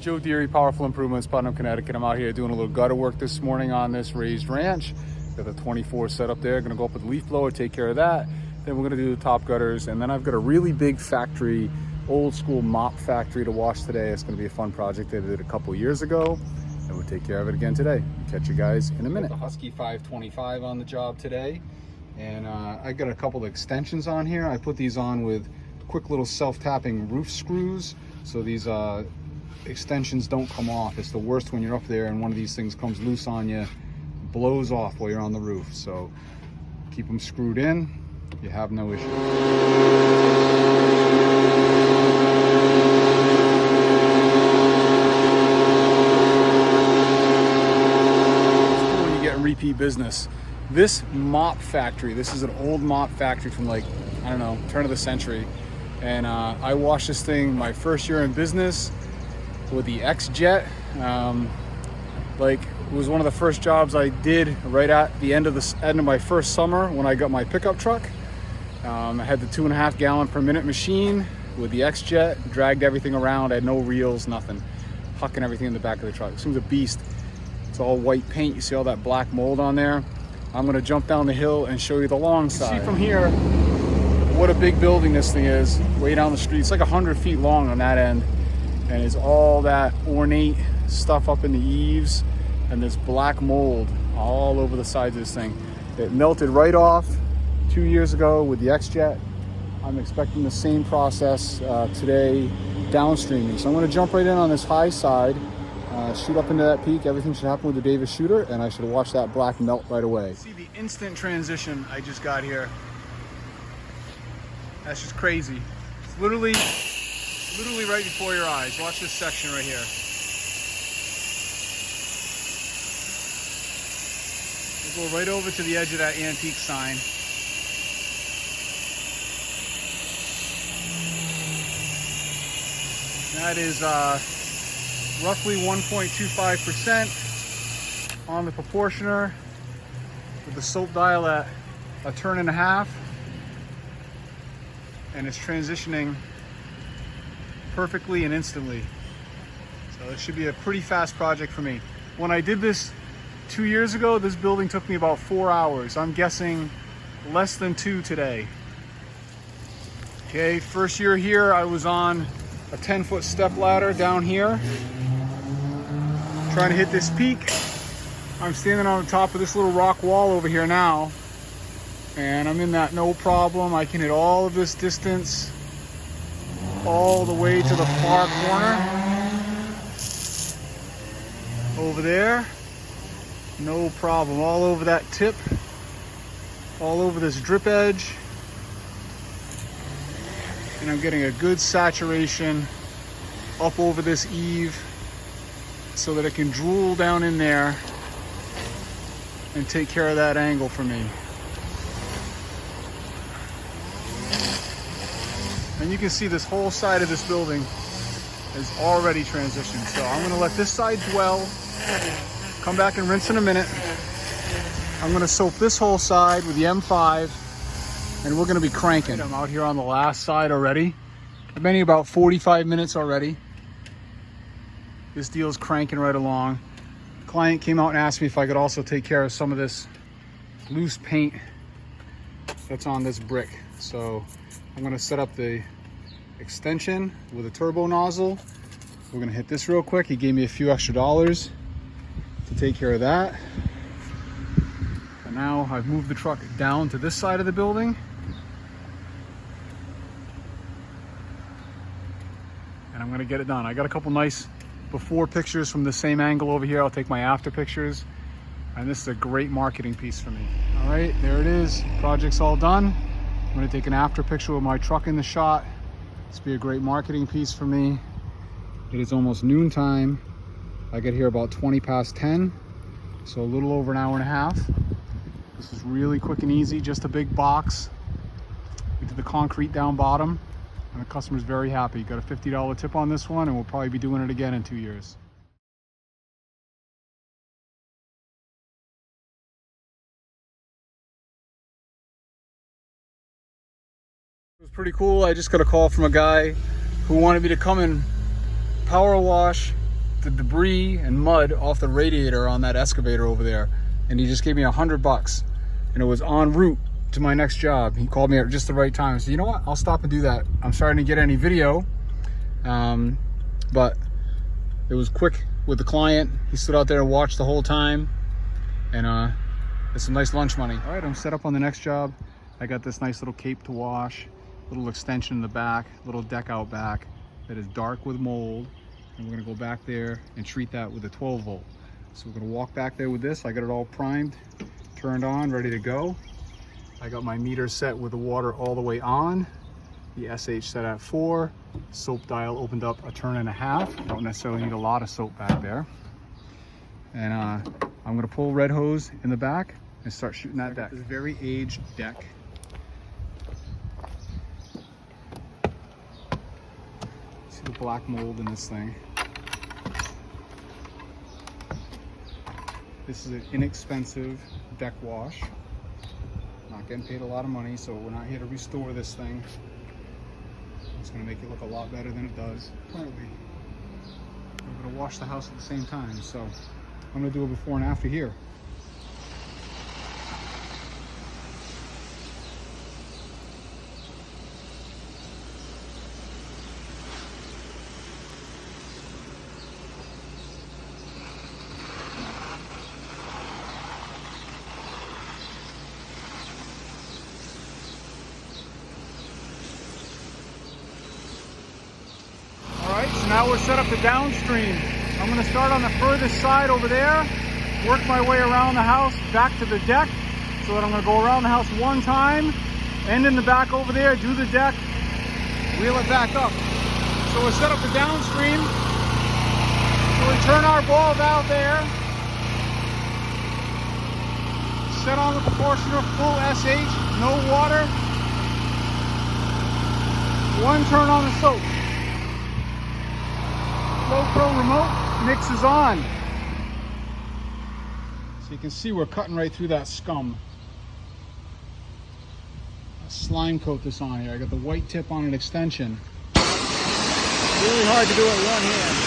Joe Deary, Powerful Improvements, Putnam, Connecticut. I'm out here doing a little gutter work this morning on this raised ranch. Got the 24 set up there. Gonna go up with the leaf blower, take care of that. Then we're gonna do the top gutters. And then I've got a really big factory, old school mop factory to wash today. It's gonna be a fun project that I did a couple years ago. And we'll take care of it again today. Catch you guys in a minute. The Husky 525 on the job today. And I got a couple of extensions on here. I put these on with quick little self-tapping roof screws. So these extensions don't come off. It's the worst when you're up there and one of these things comes loose on you, blows off while you're on the roof. So keep them screwed in, you have no issue. When you get repeat business. This mop factory, this is an old mop factory from like, I don't know, turn of the century. And I washed this thing my first year in business with the X-Jet. Like, it was one of the first jobs I did right at the end of my first summer when I got my pickup truck. I had the 2.5 gallon per minute machine with the X-Jet, dragged everything around. I had no reels, nothing. Hucking everything in the back of the truck. This thing's a beast. It's all white paint. You see all that black mold on there? I'm gonna jump down the hill and show you the long side. See from here what a big building this thing is, way down the street. It's like 100 feet long on that end. And it's all that ornate stuff up in the eaves and this black mold all over the sides of this thing. It melted right off 2 years ago with the X-Jet. I'm expecting the same process today downstreaming. So I'm gonna jump right in on this high side, shoot up into that peak. Everything should happen with the Davis shooter, and I should watch that black melt right away. See the instant transition I just got here. That's just crazy. It's literally right before your eyes. Watch this section right here. We'll go right over to the edge of that antique sign. That is roughly 1.25% on the proportioner with the soap dial at 1.5 turns. And it's transitioning perfectly and instantly. So it should be a pretty fast project for me. When I did this 2 years ago, this building took me about 4 hours. I'm guessing less than 2 today. Okay, first year here, I was on a 10-foot step ladder down here, trying to hit this peak. I'm standing on the top of this little rock wall over here now, and I'm in that no problem. I can hit all of this distance all the way to the far corner over there. No problem. All over that tip, all over this drip edge. And I'm getting a good saturation up over this eave so that it can drool down in there and take care of that angle for me. And you can see this whole side of this building is already transitioned. So I'm gonna let this side dwell, come back and rinse in a minute. I'm gonna soap this whole side with the M5 and we're gonna be cranking. I'm out here on the last side already. I've been here about 45 minutes already. This deal's cranking right along. Client came out and asked me if I could also take care of some of this loose paint that's on this brick. So I'm gonna set up the extension with a turbo nozzle. We're gonna hit this real quick. He gave me a few extra dollars to take care of that. And now I've moved the truck down to this side of the building. And I'm gonna get it done. I got a couple nice before pictures from the same angle over here. I'll take my after pictures. And this is a great marketing piece for me. All right, there it is. Project's all done. I'm gonna take an after picture with my truck in the shot. This will be a great marketing piece for me. It is almost noontime. I get here about 20 past 10, so a little over an hour and a half. This is really quick and easy, just a big box. We did the concrete down bottom, and the customer's very happy. Got a $50 tip on this one, and we'll probably be doing it again in 2 years. It was pretty cool. I just got a call from a guy who wanted me to come and power wash the debris and mud off the radiator on that excavator over there, and he just gave me $100, and it was en route to my next job. He called me at just the right time. I said, you know what, I'll stop and do that. I'm starting to get any video, but it was quick with the client. He stood out there and watched the whole time, and it's some nice lunch money. All right, I'm set up on the next job. I got this nice little cape to wash, little extension in the back, little deck out back that is dark with mold, and we're gonna go back there and treat that with a 12 volt. So we're gonna walk back there with this. I got it all primed, turned on, ready to go. I got my meter set with the water all the way on, the SH set at 4, soap dial opened up a turn and a half. Don't necessarily need a lot of soap back there. And I'm gonna pull red hose in the back and start shooting that deck. This very aged deck. See the black mold in this thing. This is an inexpensive deck wash. Not getting paid a lot of money, so we're not here to restore this thing. It's gonna make it look a lot better than it does currently. We're gonna wash the house at the same time, so I'm gonna do a before and after here. So now we're set up the downstream. I'm gonna start on the furthest side over there, work my way around the house back to the deck, so that I'm gonna go around the house one time, end in the back over there, do the deck, wheel it back up. So we're set up the downstream. So we turn our ball valve there, set on the proportioner, full SH, no water, one turn on the soap. GoPro remote mixes on. So you can see we're cutting right through that scum. I'll slime coat this on here. I got the white tip on an extension. Really hard to do it with one hand.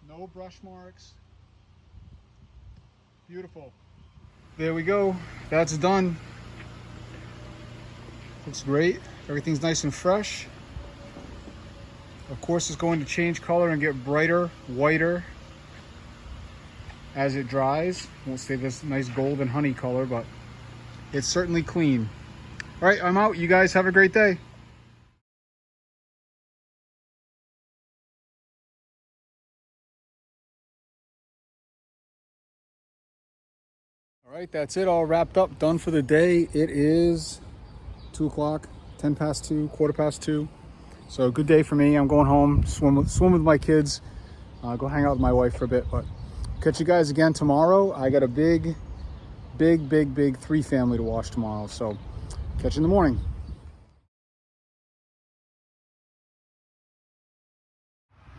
No brush marks. Beautiful. There we go. That's done. Looks great. Everything's nice and fresh. Of course, it's going to change color and get brighter, whiter as it dries. Won't stay this nice golden honey color, but it's certainly clean. All right, I'm out. You guys have a great day. All right, that's it, all wrapped up, done for the day. It is 2 o'clock, 10 past 2, quarter past 2. So good day for me. I'm going home, swim with my kids, go hang out with my wife for a bit, but catch you guys again tomorrow. I got a big 3 family to wash tomorrow, so catch you in the morning.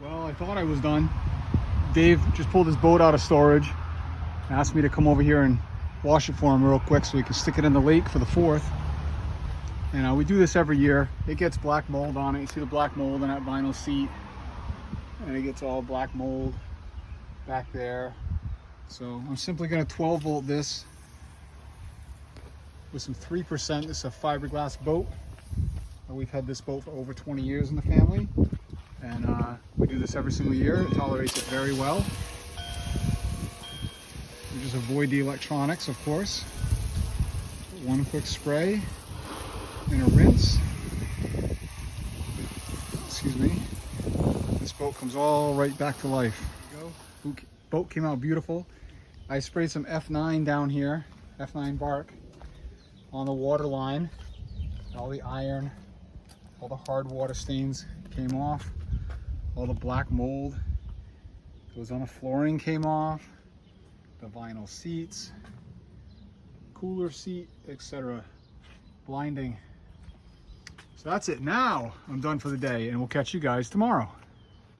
Well, I thought I was done. Dave just pulled his boat out of storage, asked me to come over here and wash it for him real quick so we can stick it in the lake for the 4th. And we do this every year. It gets black mold on it. You see the black mold in that vinyl seat, and it gets all black mold back there. So I'm simply going to 12 volt this with some 3%. This is a fiberglass boat. We've had this boat for over 20 years in the family, and we do this every single year. It tolerates it very well. We just avoid the electronics, of course. one quick spray and a rinse. Excuse me. This boat comes all right back to life. There you go. Boat came out beautiful. I sprayed some F9 down here, F9 bark, on the water line. All the iron, all the hard water stains came off. All the black mold that was on the flooring came off. The vinyl seats, cooler seat, etc. Blinding. So that's it. Now I'm done for the day, and we'll catch you guys tomorrow.